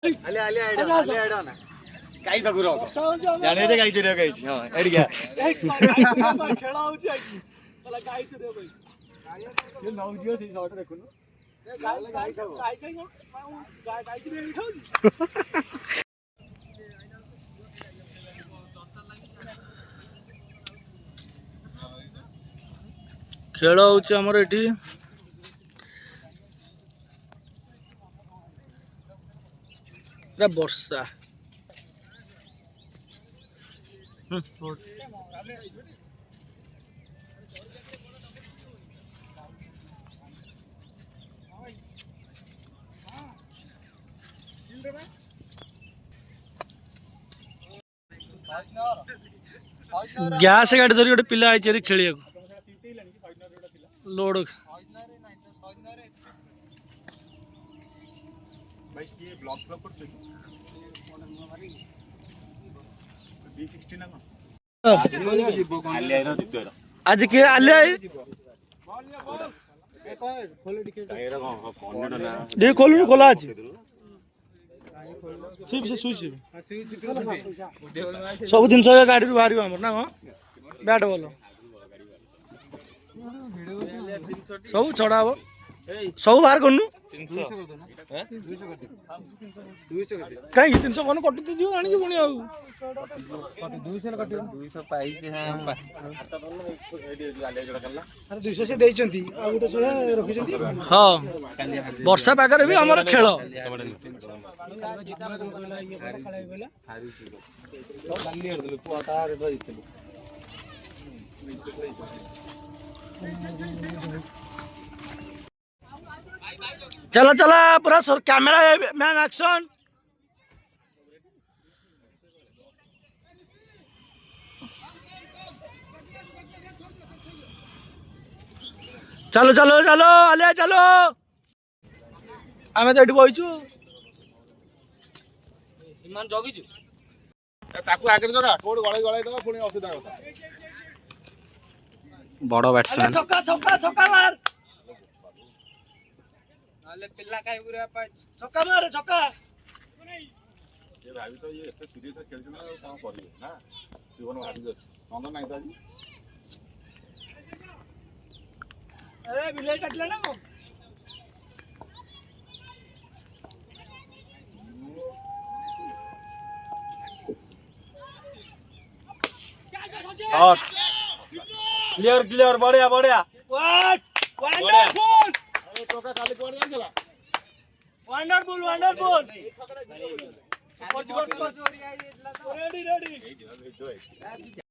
अले अले आइडा ना काई बगुरो जाने दे काई चुरिया काई हां एडी गया खेला हो छी तला काई चुरिया भाई ये नौ जियो थी शॉट देखुनु गाय चुरिया खाऊ खेल होची हमर एठी वर्षा गैस गाड़ी धरी गोटे पिला आई खेलिया लोड आज के आले खोलू खोला आज सब जिन गाड़ी बाहर ना बैट बॉल सब चढ़ा हम सब बाहर करनु कहीं 300 कौन कटुती जीव आनी पुणी 200 से देइचंती आ गोटे 100 रखिसंती हां वर्षा पागर भी हमर खेल चलो चलो पूरा कैमरा मैन एक्शन चलो चलो चलो अलिया चलो आमे तो एठी बइचू इमान जगिचू ताकू आगे जरा कोड गळे गळे दबा पुणी असुदा होता बड़ो बैट्समैन छक्का छक्का छक्का मार नाले पिल्ला काई पूरा छक्का मार छक्का ये भाभी तो ये एते सीरियस खेलछन काम करियो ना जीवन भाभी अछि चंदन नाही दाजी अरे बिलाई काटला ना को और क्लियर क्लियर बढ़िया बढ़िया व्हाट वंडरफुल अरे टोका खाली कोड जाइला वंडरफुल वंडरफुल रेडी रेडी